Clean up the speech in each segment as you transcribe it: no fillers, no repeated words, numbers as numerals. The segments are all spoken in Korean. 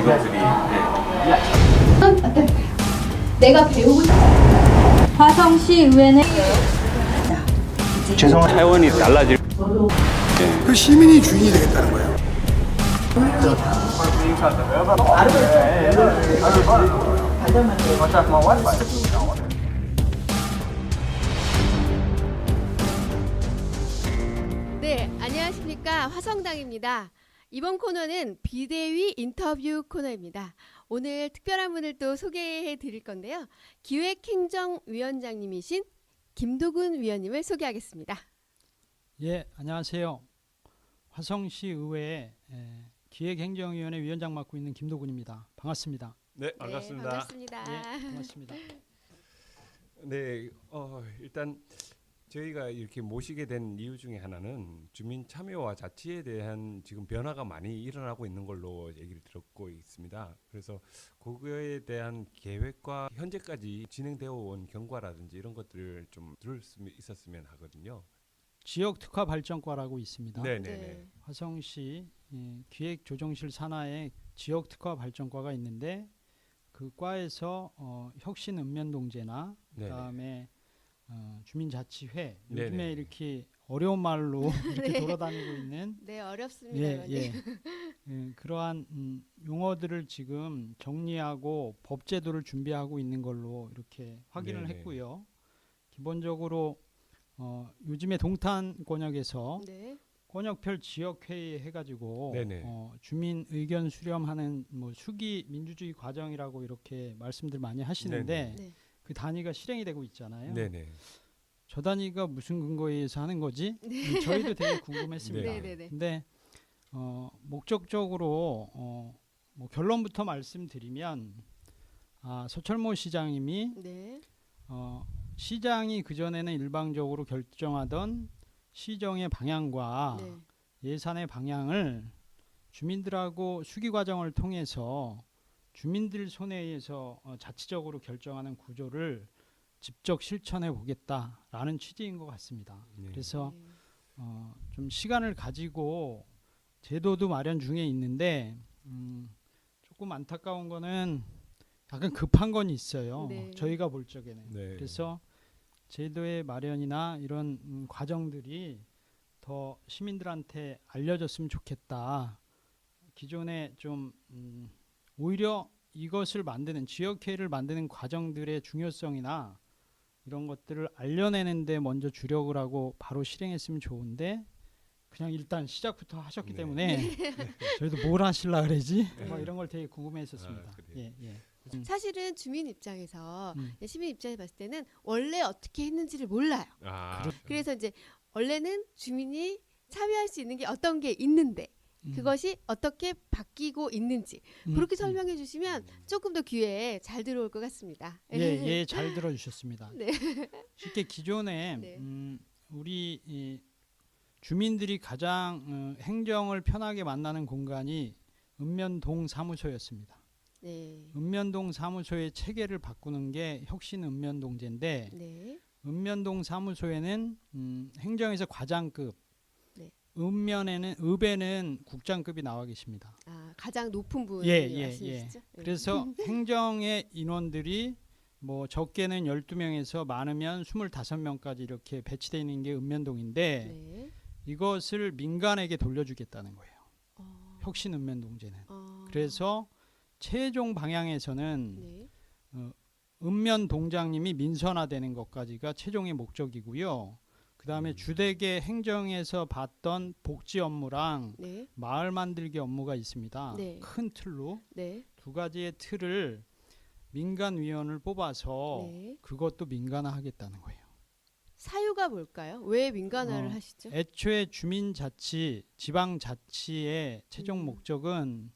이것들이 내가 배우고 싶어. 화성시 의회는 죄송한 차원이 달라질 그 시민이 주인이 되겠다는 거예요. 네, 안녕하십니까. 화성당입니다. 이번 코너는 비대위 인터뷰 코너입니다. 오늘 특별한 분을 또 소개해 드릴 건데요. 기획행정위원장님이신 김도군 위원님을 소개하겠습니다. 예, 안녕하세요. 화성시 의회 기획행정위원회 위원장 맡고 있는 김도군입니다. 반갑습니다. 네, 반갑습니다. 네, 반갑습니다. 예, 반갑습니다. 네, 일단 저희가 이렇게 모시게 된 이유 중에 하나는 주민 참여와 자치에 대한 지금 변화가 많이 일어나고 있는 걸로 얘기를 듣고 있습니다. 그래서 그거에 대한 계획과 현재까지 진행되어 온 경과라든지 이런 것들을 좀 들을 수 있었으면 하거든요. 지역 특화 발전과라고 있습니다. 네네네. 화성시 기획조정실 산하에 지역 특화 발전과가 있는데 그 과에서 혁신 읍면동제나 그다음에 주민자치회 요즘에 네네. 이렇게 어려운 말로 이렇게 돌아다니고 있는 네, 어렵습니다. 그러한 용어들을 지금 정리하고 법제도를 준비하고 있는 걸로 이렇게 확인을 네네. 했고요. 기본적으로 요즘에 동탄 권역에서 네. 권역별 지역회의 해가지고 네네. 주민 의견 수렴하는 뭐 수기 민주주의 과정이라고 이렇게 말씀들 많이 하시는데 네. 그 단위가 실행이 되고 있잖아요. 네네. 저 단위가 무슨 근거에 의해서 하는 거지? 저희도 되게 궁금했습니다. 네. 네네네. 근데 목적적으로 뭐 결론부터 말씀드리면 서철모 시장님이 네. 시장이 그전에는 일방적으로 결정하던 시정의 방향과 네. 예산의 방향을 주민들하고 수기 과정을 통해서 주민들 손에 의해서 자치적으로 결정하는 구조를 직접 실천해 보겠다라는 취지인 것 같습니다. 네. 그래서 좀 시간을 가지고 제도도 마련 중에 있는데 조금 안타까운 거는 약간 급한 건 있어요. 네. 저희가 볼 적에는. 네. 그래서 제도의 마련이나 이런 과정들이 더 시민들한테 알려졌으면 좋겠다. 기존에 좀 오히려 이것을 만드는 지역회의를 만드는 과정들의 중요성이나 이런 것들을 알려내는 데 먼저 주력을 하고 바로 실행했으면 좋은데 그냥 일단 시작부터 하셨기 네. 때문에 저희도 뭘 하실라 그러지? 네. 뭐 이런 걸 되게 궁금해했었습니다. 그래요? 예. 사실은 주민 입장에서 음. 시민 입장에서 봤을 때는 원래 어떻게 했는지를 몰라요. 그래서 이제 원래는 주민이 참여할 수 있는 게 어떤 게 있는데 그것이 어떻게 바뀌고 있는지 그렇게 설명해 주시면 조금 더 귀에 잘 들어올 것 같습니다. 예, 잘 들어주셨습니다. 네. 쉽게 기존에 네. 우리 이 주민들이 가장 행정을 편하게 만나는 공간이 읍면동 사무소였습니다. 네. 읍면동 사무소의 체계를 바꾸는 게 혁신 읍면동제인데 네. 읍면동 사무소에는 행정에서 과장급, 네. 읍에는 국장급이 나와 계십니다. 가장 높은 분 예. 말씀이시죠? 그래서 행정의 인원들이 뭐 적게는 12명에서 많으면 25명까지 이렇게 배치되어 있는 게 읍면동인데 네. 이것을 민간에게 돌려주겠다는 거예요. 혁신 읍면동제는. 그래서 최종 방향에서는 네. 읍면동장님이 민선화되는 것까지가 최종의 목적이고요. 그 다음에 주택의 행정에서 봤던 복지 업무랑 네. 마을 만들기 업무가 있습니다. 네. 큰 틀로 네. 두 가지의 틀을 민간위원을 뽑아서 네. 그것도 민간화하겠다는 거예요. 사유가 뭘까요? 왜 민간화를 어, 하시죠? 애초에 주민자치, 지방자치의 최종 목적은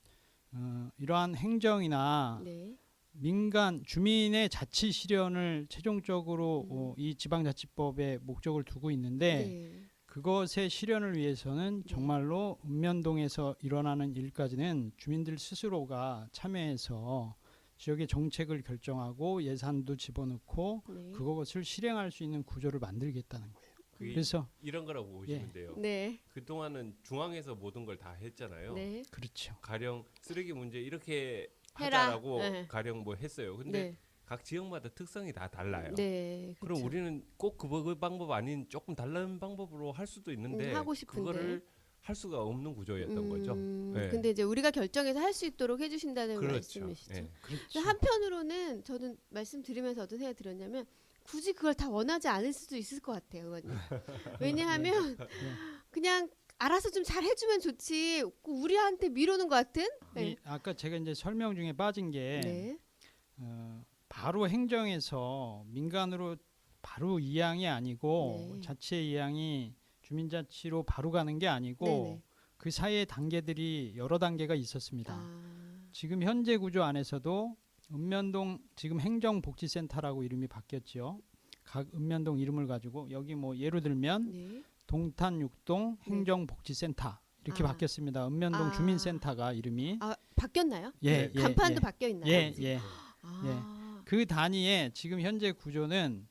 이러한 행정이나 네. 민간 주민의 자치 실현을 최종적으로 이 지방자치법에 목적을 두고 있는데 네. 그것의 실현을 위해서는 정말로 읍면동에서 일어나는 일까지는 주민들 스스로가 참여해서 지역의 정책을 결정하고 예산도 집어넣고 네. 그것을 실행할 수 있는 구조를 만들겠다는 거예요. 그게 그래서 이런 거라고 보시면 돼요. 네. 그동안은 중앙에서 모든 걸 다 했잖아요. 네. 그렇죠. 가령 쓰레기 문제 이렇게 해라. 하자라고 네. 가령 뭐 했어요. 근데 네. 각 지역마다 특성이 다 달라요. 네. 그럼 그렇죠. 우리는 꼭 그 방법 아닌 조금 다른 방법으로 할 수도 있는데 하고 싶은데. 그거를 할 수가 없는 구조였던 거죠. 네. 근데 이제 우리가 결정해서 할 수 있도록 해주신다는 그렇죠. 말씀이시죠. 예. 그렇죠. 한편으로는 저는 말씀드리면서 어떤 생각이 들었냐면 굳이 그걸 다 원하지 않을 수도 있을 것 같아요, 의원님. 왜냐하면 그냥 알아서 좀 잘 해주면 좋지 우리한테 미루는 것 같은. 이 아까 제가 이제 설명 중에 빠진 게 네. 바로 행정에서 민간으로 바로 이양이 아니고 네. 자체 이양이 주민자치로 바로 가는 게 아니고 네네. 그 사이의 단계들이 여러 단계가 있었습니다. 아, 지금 현재 구조 안에서도 읍면동 지금 행정복지센터라고 이름이 바뀌었죠. 각 읍면동 이름을 가지고 여기 뭐 예로 들면 네. 동탄 6동 행정복지센터 이렇게 아. 바뀌었습니다. 읍면동 아. 주민센터가 이름이 아 바뀌었나요? 예, 예, 간판도 예. 바뀌어 있나요? 예, 예. 아, 그 단위에 지금 현재 구조는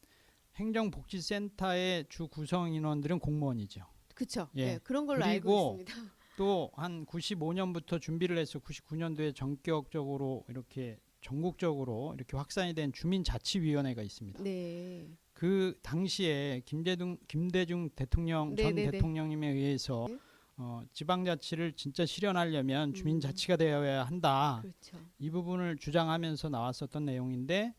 행정복지센터의 주 구성 인원들은 공무원이죠. 그쵸. 예. 예. 그런 걸로 그리고 알고 있습니다. 또 한 95년부터 준비를 해서 99년도에 전격적으로 이렇게 전국적으로 이렇게 확산이 된 주민자치위원회가 있습니다. 네. 그 당시에 김대중 대통령 전 네네네. 대통령님에 의해서 네. 지방자치를 진짜 실현하려면 주민자치가 되어야 한다. 그렇죠. 이 부분을 주장하면서 나왔었던 내용인데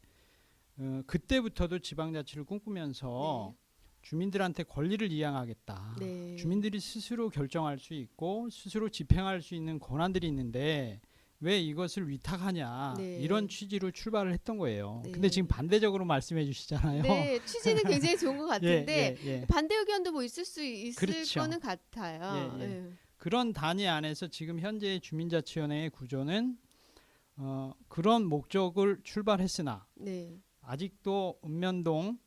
그때부터도 지방자치를 꿈꾸면서 주민들한테 권리를 이양하겠다. 네. 주민들이 스스로 결정할 수 있고 스스로 집행할 수 있는 권한들이 있는데 왜 이것을 위탁하냐 네. 이런 취지로 출발을 했던 거예요. 네. 근데 지금 반대적으로 말씀해 주시잖아요. 네, 취지는 굉장히 좋은 것 같은데 예, 예, 예. 반대 의견도 뭐 있을 수 있을 그렇죠. 거는 같아요. 예, 예. 예. 그런 단위 안에서 지금 현재의 주민자치위원회의 구조는 그런 목적을 출발했으나 네. 아직도 읍면동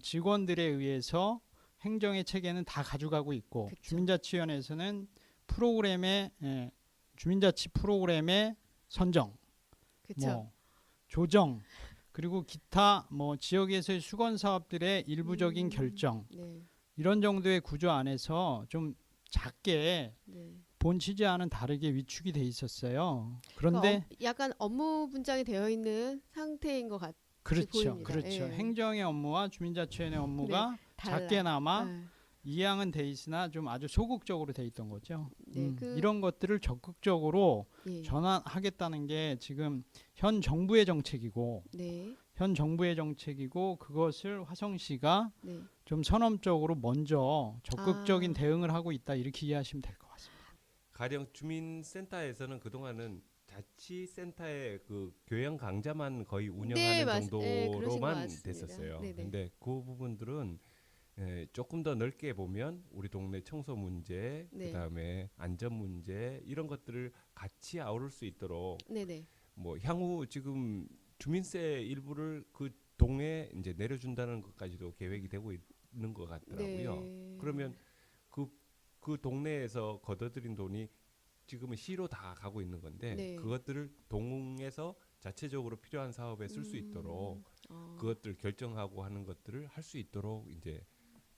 직원들에 의해서 행정의 체계는 다 가져가고 있고 그쵸. 주민자치위원회에서는 프로그램의 주민자치 프로그램의 선정, 그렇죠. 뭐 조정 그리고 기타 뭐 지역에서의 수건 사업들의 일부적인 결정 네. 이런 정도의 구조 안에서 좀 작게 네. 본 취지와는 다르게 위축이 돼 있었어요. 그런데 약간 업무 분장이 되어 있는 상태인 것 같아요. 그렇죠, 보입니다. 그렇죠. 예. 행정의 업무와 주민자치위원회 업무가 달라요. 작게나마 네. 이양은 돼 있으나 좀 아주 소극적으로 돼 있던 거죠. 네, 이런 것들을 적극적으로 예. 전환하겠다는 게 지금 현 정부의 정책이고 네. 그것을 화성시가 네. 좀 선언적으로 먼저 적극적인 아. 대응을 하고 있다 이렇게 이해하시면 될 것 같습니다. 가령 주민센터에서는 그동안은 자치센터의 그 교양 강좌만 거의 운영하는 네, 그러신 것 정도로만 같습니다. 됐었어요. 네네. 근데 그 부분들은 조금 더 넓게 보면 우리 동네 청소 문제, 네. 그다음에 안전 문제 이런 것들을 같이 아우를 수 있도록 네네. 뭐 향후 지금 주민세 일부를 그 동에 이제 내려준다는 것까지도 계획이 되고 있는 것 같더라고요. 네. 그러면 그 동네에서 걷어들인 돈이 지금은 시로 다 가고 있는 건데 네. 그것들을 동에서 자체적으로 필요한 사업에 쓸 수 있도록 그것들 결정하고 하는 것들을 할 수 있도록 이제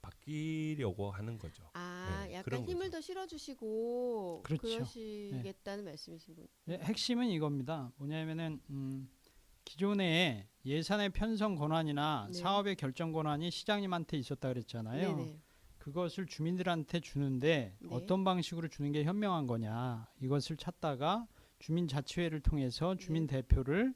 바뀌려고 하는 거죠. 아, 네, 약간 그런 힘을 거죠. 더 실어주시고 그렇죠. 그러시겠다는 말씀이신 분. 핵심은 이겁니다. 뭐냐면은 기존에 예산의 편성 권한이나 네. 사업의 결정 권한이 시장님한테 있었다 그랬잖아요. 네네. 그것을 주민들한테 주는데 네. 어떤 방식으로 주는 게 현명한 거냐 이것을 찾다가 주민자치회를 통해서 주민 네. 대표를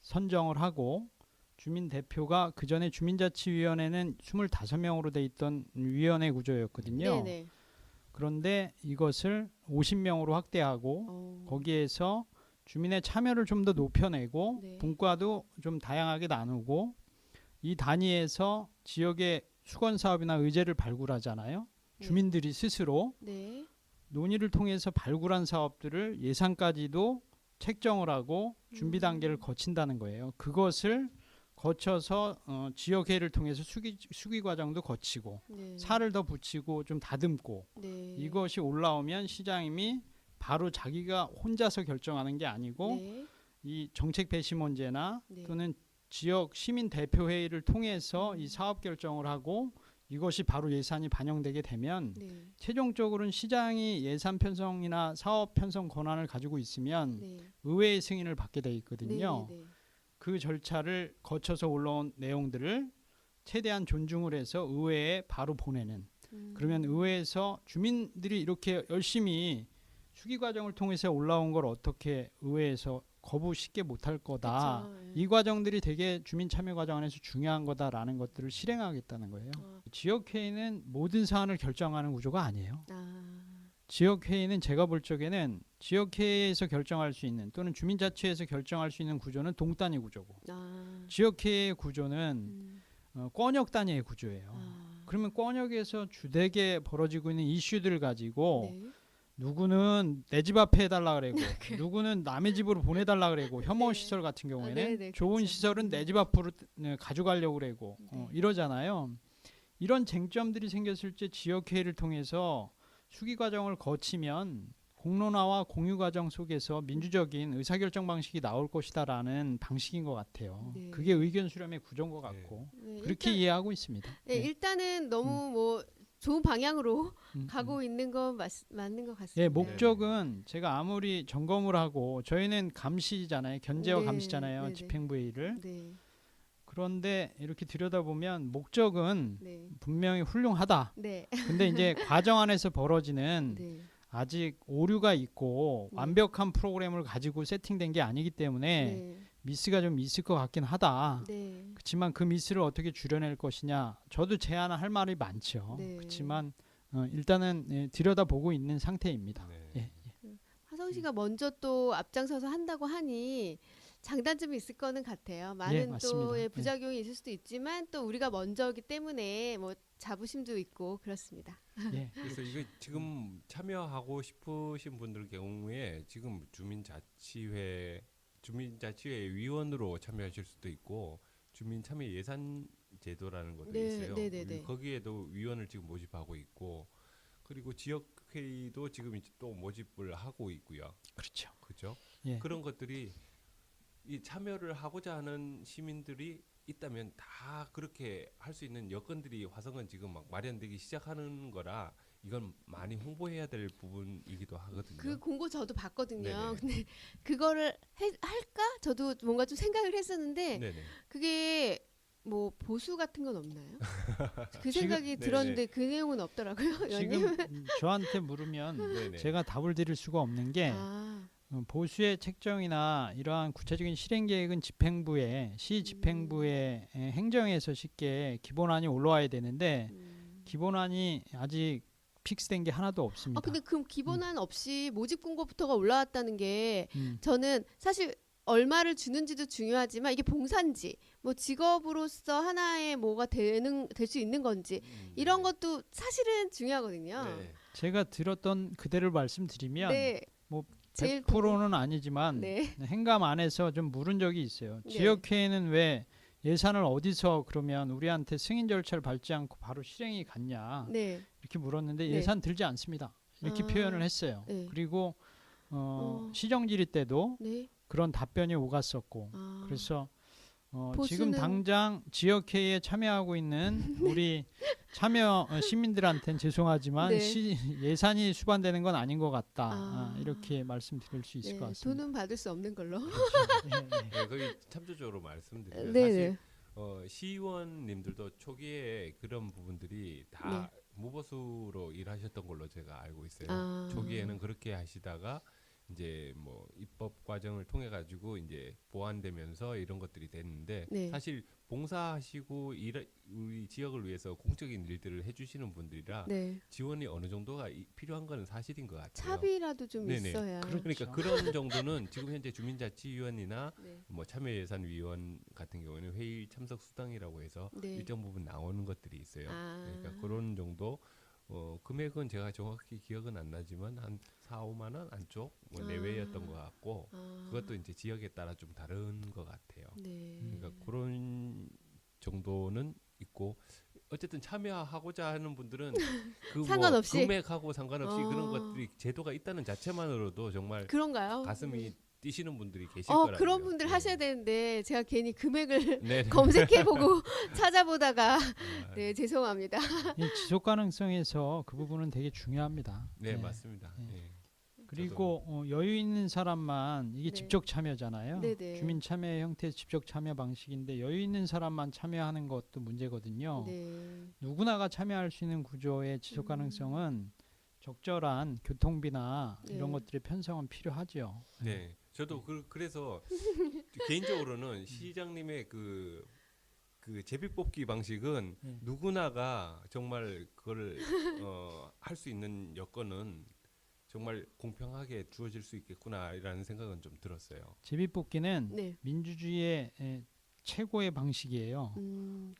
선정을 하고 주민 대표가 그 전에 주민자치위원회는 25명으로 돼 있던 위원회 구조였거든요. 네네. 그런데 이것을 50명으로 확대하고 거기에서 주민의 참여를 좀 더 높여내고 네. 분과도 좀 다양하게 나누고 이 단위에서 지역의 수건 사업이나 의제를 발굴하잖아요. 네. 주민들이 스스로 네. 논의를 통해서 발굴한 사업들을 예산까지도 책정을 하고 준비 단계를 거친다는 거예요. 그것을 거쳐서 지역회의를 통해서 수기 과정도 거치고 네. 살을 더 붙이고 좀 다듬고 네. 이것이 올라오면 시장님이 바로 자기가 혼자서 결정하는 게 아니고 네. 이 정책 배시 문제나 네. 또는 지역 시민 대표 회의를 통해서 이 사업 결정을 하고 이것이 바로 예산이 반영되게 되면 네. 최종적으로는 시장이 예산 편성이나 사업 편성 권한을 가지고 있으면 네. 의회의 승인을 받게 돼 있거든요. 네. 네. 그 절차를 거쳐서 올라온 내용들을 최대한 존중을 해서 의회에 바로 보내는. 그러면 의회에서 주민들이 이렇게 열심히 수기 과정을 통해서 올라온 걸 어떻게 의회에서 거부 쉽게 못할 거다. 그쵸, 예. 이 과정들이 되게 주민 참여 과정 안에서 중요한 거다라는 것들을 실행하겠다는 거예요. 지역회의는 모든 사안을 결정하는 구조가 아니에요. 지역회의는 제가 볼 적에는 지역회의에서 결정할 수 있는 또는 주민자치에서 결정할 수 있는 구조는 동단위 구조고 지역회의의 구조는 권역 단위의 구조예요. 그러면 권역에서 주되게 벌어지고 있는 이슈들을 가지고 네. 누구는 내 집 앞에 해달라 그러고 누구는 남의 집으로 보내달라 그러고 혐오 네. 시설 같은 경우에는 네, 네, 좋은 그렇죠. 시설은 내 집 앞으로 가져가려고 그러고 네. 이러잖아요. 이런 쟁점들이 생겼을 때 지역회의를 통해서 수기 과정을 거치면 공론화와 공유 과정 속에서 민주적인 의사결정 방식이 나올 것이다라는 방식인 것 같아요. 네. 그게 의견 수렴의 구조인 것 같고 네, 그렇게 이해하고 있습니다. 네, 일단은 너무 뭐 좋은 방향으로 음, 가고 있는 건 맞는 것 같습니다. 예, 목적은 제가 아무리 점검을 하고 저희는 감시잖아요. 견제와 네, 감시잖아요. 네, 네. 집행부회의를. 네, 그런데 이렇게 들여다보면 목적은 네, 분명히 훌륭하다. 네, 근데 이제 과정 안에서 벌어지는 네, 아직 오류가 있고 네. 완벽한 프로그램을 가지고 세팅된 게 아니기 때문에 네, 미스가 좀 있을 것 같긴 하다. 네, 그렇지만 그 미스를 어떻게 줄여낼 것이냐. 저도 제안할 말이 많죠. 네. 그렇지만 일단은 들여다보고 있는 상태입니다. 네. 예. 화성 씨가 먼저 또 앞장서서 한다고 하니 장단점이 있을 거는 같아요. 많은 맞습니다. 또 예. 부작용이 있을 수도 있지만 또 우리가 먼저기 때문에 뭐 자부심도 있고 그렇습니다. 예. 그래서 이거 지금 참여하고 싶으신 분들 경우에 지금 주민자치회 위원으로 참여하실 수도 있고 주민참여 예산 제도라는 것도 네, 있어요. 네, 네, 네. 거기에도 위원을 지금 모집하고 있고 그리고 지역회의도 지금 이제 또 모집을 하고 있고요. 그렇죠. 그죠? 예. 그런 것들이 이 참여를 하고자 하는 시민들이 있다면 다 그렇게 할 수 있는 여건들이 화성은 지금 막 마련되기 시작하는 거라 이건 많이 홍보해야 될 부분이기도 하거든요. 그 공고 저도 봤거든요. 네네. 근데 그거를 할까? 저도 뭔가 좀 생각을 했었는데 네네. 그게 뭐 보수 같은 건 없나요? 그 지금- 생각이 네네. 들었는데 그 내용은 없더라고요. 지금 의원님. 저한테 물으면 네네. 제가 답을 드릴 수가 없는 게 아, 보수의 책정이나 이러한 구체적인 실행 계획은 집행부에 시 집행부의 행정에서 쉽게 기본안이 올라와야 되는데 기본안이 아직 픽스된 게 하나도 없습니다. 근데 그 기본안 없이 모집 공고부터가 올라왔다는 게 음. 저는 사실 얼마를 주는지도 중요하지만 이게 봉사인지 뭐 직업으로서 하나의 뭐가 될 수 있는 건지 이런 것도 사실은 중요하거든요. 네. 제가 들었던 그대로 말씀드리면 네. 뭐 제일 100%는 아니지만 네. 행감 안에서 좀 물은 적이 있어요. 네. 지역회의는 왜 예산을 어디서 그러면 우리한테 승인 절차를 밟지 않고 바로 실행이 갔냐 네. 이렇게 물었는데 네. 예산 들지 않습니다. 이렇게 아, 표현을 했어요. 네. 그리고 시정질의 때도 네. 그런 답변이 오갔었고 아. 그래서 지금 보수는- 당장 지역회의에 참여하고 있는 우리 참여 시민들한테는 죄송하지만 네. 예산이 수반되는 건 아닌 것 같다. 아. 이렇게 말씀드릴 수 있을 네. 것 같습니다. 돈은 받을 수 없는 걸로. 예, 예. 네, 거기 참조적으로 말씀드리면 네. 사실 시의원님들도 초기에 그런 부분들이 다 무보수로 일하셨던 걸로 제가 알고 있어요. 아. 초기에는 그렇게 하시다가 이제 뭐 입법 과정을 통해 가지고 이제 보완되면서 이런 것들이 됐는데 네. 사실 봉사하시고 우리 지역을 위해서 공적인 일들을 해주시는 분들이라 네. 지원이 어느 정도가 필요한 건 사실인 것 같아요. 차비라도 좀 네네. 있어야. 그러니까 그런 정도는 지금 현재 주민자치위원이나 네. 뭐 참여예산위원 같은 경우에는 회의 참석 수당이라고 해서 네. 일정 부분 나오는 것들이 있어요. 아. 그러니까 그런 정도 금액은 제가 정확히 기억은 안 나지만 한 4, 5만 원 안쪽 뭐 아. 내외였던 것 같고 아. 그것도 이제 지역에 따라 좀 다른 것 같아요. 네. 그러니까 그런 정도는 있고 어쨌든 참여하고자 하는 분들은 그 상관없이? 뭐 금액하고 상관없이 그런 어. 것들이 제도가 있다는 자체만으로도 정말 그런가요? 가슴이 뛰시는 분들이 계실 거라고요. 그런 분들 네. 하셔야 되는데 제가 괜히 금액을 네. 검색해보고 찾아보다가 네 죄송합니다. 이 지속 가능성에서 그 부분은 되게 중요합니다. 네, 맞습니다. 네. 네. 그리고 여유 있는 사람만 이게 네. 직접 참여잖아요. 네네. 주민 참여 형태의 직접 참여 방식인데 여유 있는 사람만 참여하는 것도 문제거든요. 네. 누구나가 참여할 수 있는 구조의 지속 가능성은 적절한 교통비나 네. 이런 것들의 편성은 필요하죠. 네, 저도 그래서 개인적으로는 시장님의 그 제비뽑기 방식은 네. 누구나가 정말 그걸 할 수 있는 여건은 정말 공평하게 주어질 수 있겠구나라는 생각은 좀 들었어요. 제비뽑기는 네. 민주주의의 최고의 방식이에요.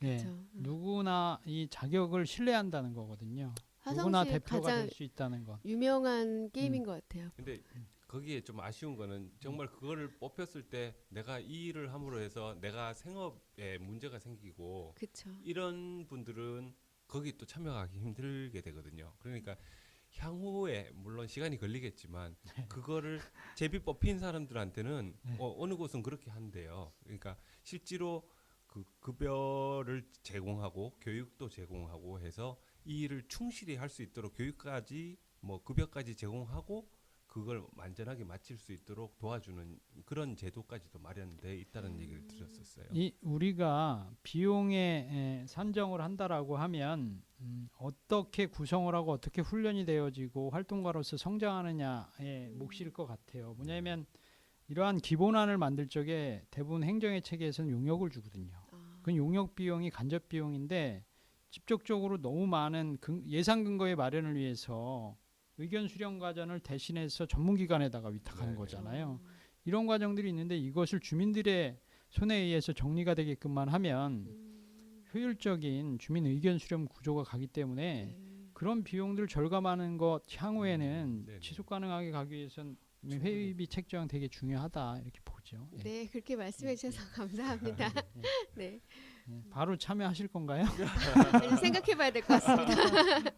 네. 그렇죠. 누구나 이 자격을 신뢰한다는 거거든요. 누구나 화성시의 대표가 가장 될 수 있다는 것. 유명한 게임인 것 같아요. 근데 거기에 좀 아쉬운 거는 정말 그거를 뽑혔을 때 내가 이 일을 함으로 해서 내가 생업에 문제가 생기고 그렇죠. 이런 분들은 거기 또 참여하기 힘들게 되거든요. 그러니까 향후에 물론 시간이 걸리겠지만 그거를 제비 뽑힌 사람들한테는 네. 어느 곳은 그렇게 한대요. 그러니까 실제로 그 급여를 제공하고 교육도 제공하고 해서 이 일을 충실히 할 수 있도록 교육까지 뭐 급여까지 제공하고 그걸 완전하게 마칠 수 있도록 도와주는 그런 제도까지도 마련돼 있다는 얘기를 들었었어요. 이 우리가 비용에 산정을 한다라고 하면 어떻게 구성을 하고 어떻게 훈련이 되어지고 활동가로서 성장하느냐의 몫일 것 같아요. 뭐냐면 이러한 기본안을 만들 적에 대부분 행정의 체계에서는 용역을 주거든요. 그 용역 비용이 간접 비용인데 직접적으로 너무 많은 예산 근거의 마련을 위해서 의견 수렴 과정을 대신해서 전문기관에다가 위탁하는 네네. 거잖아요. 이런 과정들이 있는데 이것을 주민들의 손에 의해서 정리가 되게끔만 하면 효율적인 주민 의견 수렴 구조가 가기 때문에 그런 비용들 절감하는 것 향후에는 네네. 지속 가능하게 가기 위해서는 회의비 책정 되게 중요하다 이렇게 보죠. 예. 네, 그렇게 말씀해 주셔서 감사합니다. 네. 바로 참여하실 건가요? 생각해 봐야 될 것 같습니다.